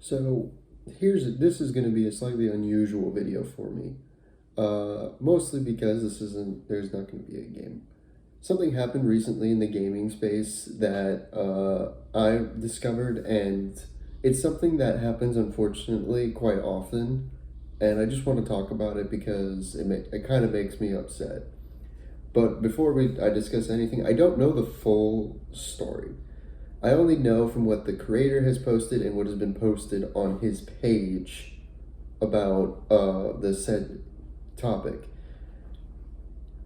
So this is going to be a slightly unusual video for me. Mostly because there's not going to be a game. Something happened recently in the gaming space that I discovered, and it's something that happens unfortunately quite often, and I just want to talk about it because it kind of makes me upset. But before I discuss anything, I don't know the full story. I only know from what the creator has posted and what has been posted on his page about the said topic.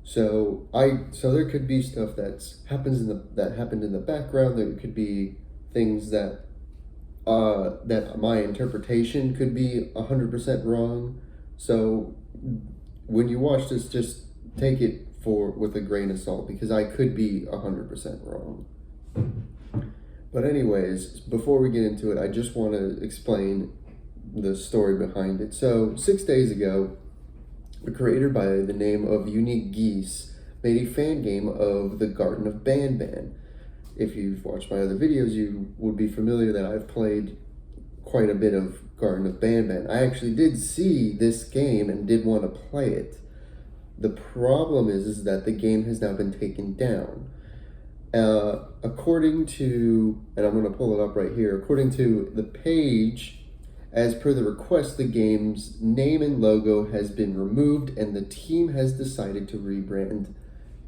So there could be stuff that happened in the background. There could be things that my interpretation could be 100% wrong. So when you watch this, just take it with a grain of salt because I could be 100% wrong. But anyways, before we get into it, I just want to explain the story behind it. So 6 days ago, a creator by the name of UniqueGeese made a fan game of the Garden of Banban. If you've watched my other videos, you would be familiar that I've played quite a bit of Garden of Banban. I actually did see this game and did want to play it. The problem is that the game has now been taken down. According to, and I'm going to pull it up right here, according to the page, as per the request, the game's name and logo has been removed and the team has decided to rebrand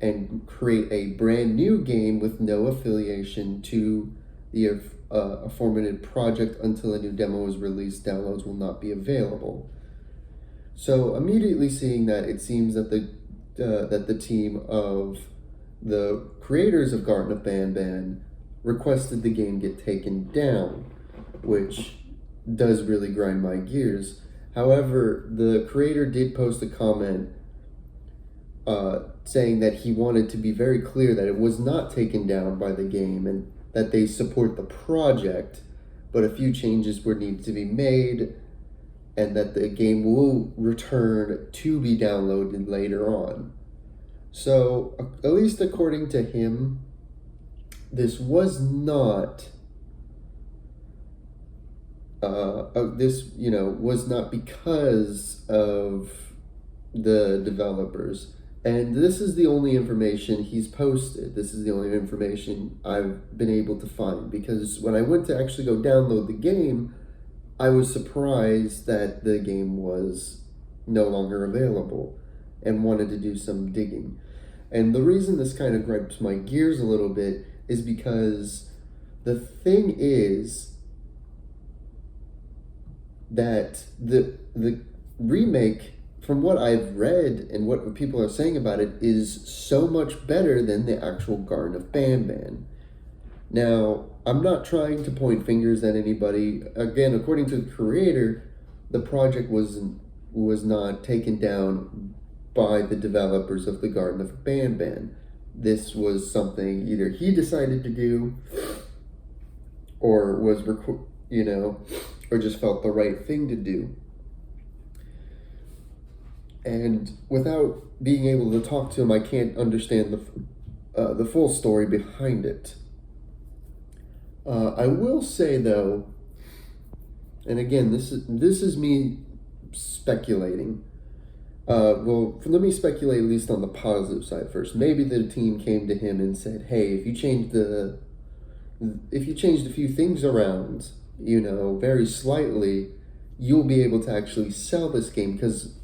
and create a brand new game with no affiliation to the aforementioned project until a new demo is released. Downloads will not be available. So immediately seeing that, it seems that the team of the creators of Garden of Banban requested the game get taken down, which does really grind my gears. However, the creator did post a comment saying that he wanted to be very clear that it was not taken down by the game and that they support the project, but a few changes would need to be made and that the game will return to be downloaded later on. So, at least according to him, this was not was not because of the developers. And this is the only information he's posted. This is the only information I've been able to find, because when I went to actually go download the game, I was surprised that the game was no longer available and wanted to do some digging. And the reason this kind of gripes my gears a little bit is because the thing is that the remake, from what I've read and what people are saying about it, is so much better than the actual Garden of Banban. Now, I'm not trying to point fingers at anybody. Again, according to the creator, the project was not taken down by the developers of the Garden of Banban. This was something either he decided to do or was or just felt the right thing to do. And without being able to talk to him, I can't understand the full story behind it. I will say though, and again, this is me speculating. Let me speculate at least on the positive side first. Maybe the team came to him and said, "Hey, if you changed a few things around, very slightly, you'll be able to actually sell this game, because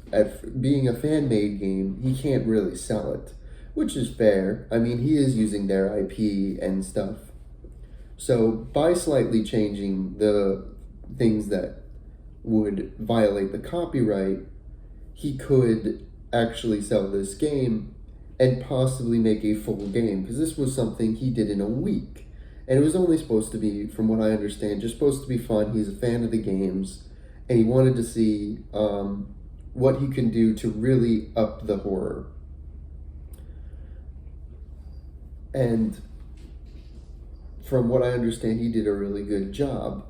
being a fan-made game, he can't really sell it," which is fair. I mean, he is using their IP and stuff. So by slightly changing the things that would violate the copyright, he could actually sell this game and possibly make a full game, because this was something he did in a week. And it was only supposed to be, from what I understand, just supposed to be fun. He's a fan of the games, and he wanted to see what he can do to really up the horror. And from what I understand, he did a really good job.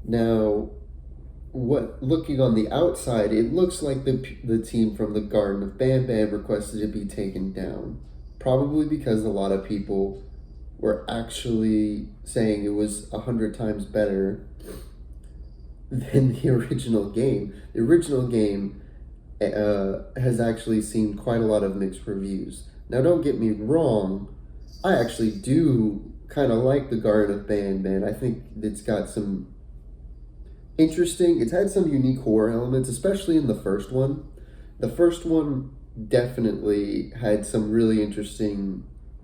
Now, looking on the outside, it looks like the team from the Garden of Banban requested it be taken down. Probably because a lot of people were actually saying it was 100 times better than the original game. The original game has actually seen quite a lot of mixed reviews. Now, don't get me wrong, I actually do kind of like the Garden of Banban. I think it's got some interesting, it's had some unique horror elements, especially in the first one. The first one definitely had some really interesting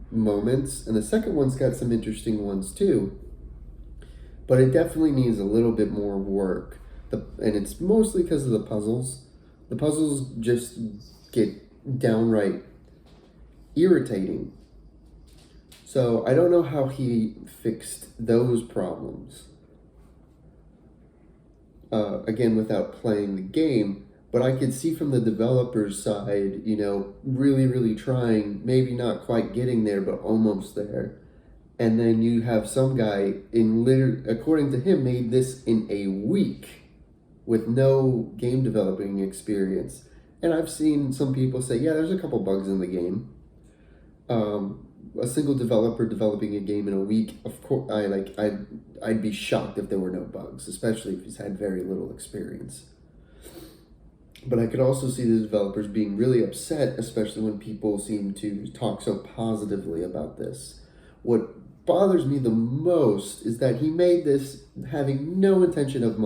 moments, and the second one's got some interesting ones too. But it definitely needs a little bit more work. And it's mostly because of the puzzles. The puzzles just get downright irritating. So I don't know how he fixed those problems. Again, without playing the game, but I could see from the developer's side, really, really trying, maybe not quite getting there, but almost there. And then you have some guy according to him, made this in a week with no game developing experience. And I've seen some people say, yeah, there's a couple bugs in the game. A single developer developing a game in a week, of course, I'd be shocked if there were no bugs, especially if he's had very little experience. But I could also see the developers being really upset, especially when people seem to talk so positively about this. What bothers me the most is that he made this having no intention of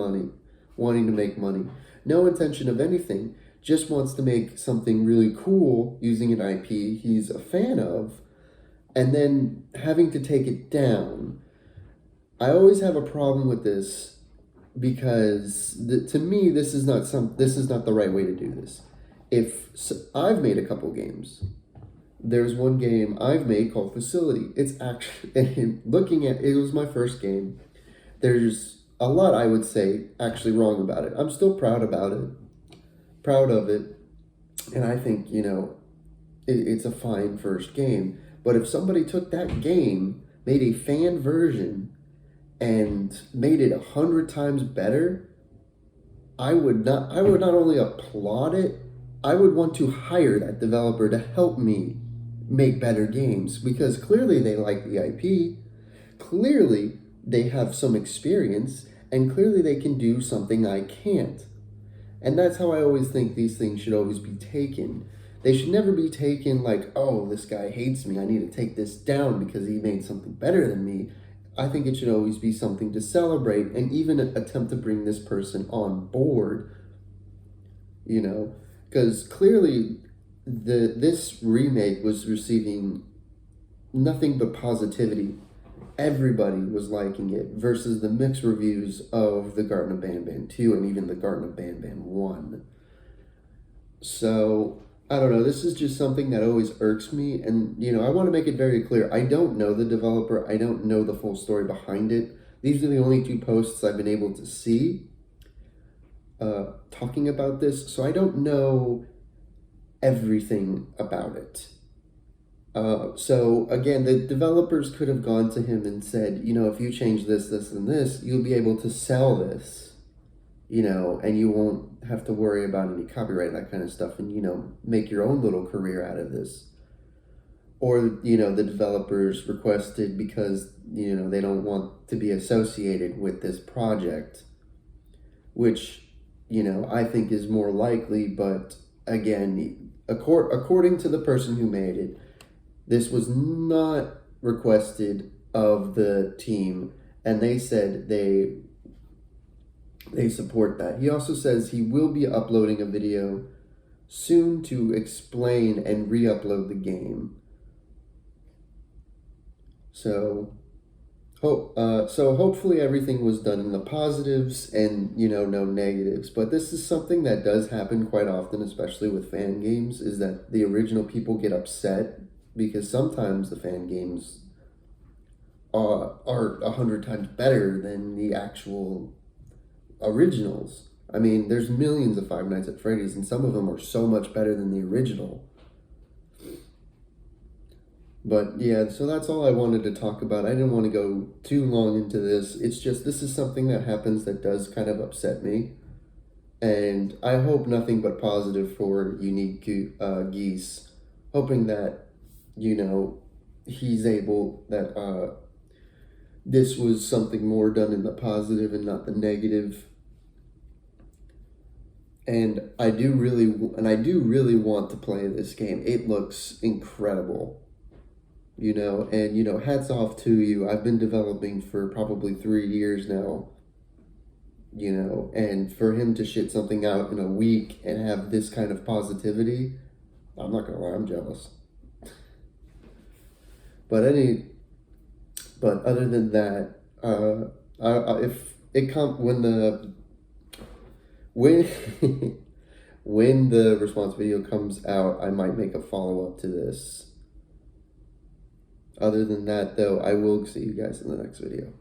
wanting to make money, no intention of anything, just wants to make something really cool using an IP he's a fan of, and then having to take it down. I always have a problem with this because to me this is not the right way to do this. I've made a couple games. There's one game I've made called Facility. It's actually looking at it was my first game. There's a lot I would say actually wrong about it. I'm still proud of it, and I think it's a fine first game. But if somebody took that game, made a fan version, and made it 100 times better, I would not only applaud it, I would want to hire that developer to help me make better games, because clearly they like the IP, clearly they have some experience, and clearly they can do something I can't. And that's how I always think these things should always be taken. They should never be taken like, oh, this guy hates me, I need to take this down because he made something better than me. I think it should always be something to celebrate and even attempt to bring this person on board, because clearly this remake was receiving nothing but positivity. Everybody was liking it versus the mixed reviews of the Garden of Banban 2 and even the Garden of Banban 1. So I don't know, this is just something that always irks me, and I want to make it very clear, I don't know the developer, I don't know the full story behind it. These are the only 2 posts I've been able to see talking about this, so I don't know everything about it. So again, the developers could have gone to him and said, if you change this, this, and this, you'll be able to sell this. And you won't have to worry about any copyright, that kind of stuff, and, make your own little career out of this. Or, the developers requested because, they don't want to be associated with this project, which, I think is more likely, but again, according to the person who made it, this was not requested of the team, and they said they support that. He also says he will be uploading a video soon to explain and re-upload the game. So hopefully everything was done in the positives and, no negatives. But this is something that does happen quite often, especially with fan games, is that the original people get upset because sometimes the fan games are 100 times better than the actual originals. I mean, there's millions of Five Nights at Freddy's, and some of them are so much better than the original. But yeah, so that's all I wanted to talk about. I didn't want to go too long into this. It's just, this is something that happens that does kind of upset me. And I hope nothing but positive for UniqueGeese. Hoping that, he's able, that this was something more done in the positive and not the negative. And I do really want to play this game. It looks incredible, you know, and, you know, hats off to you. I've been developing for probably 3 years now, you know, and for him to shit something out in a week and have this kind of positivity, I'm not gonna lie, I'm jealous. But other than that, if it come when when the response video comes out, I might make a follow up to this. Other than that, though, I will see you guys in the next video.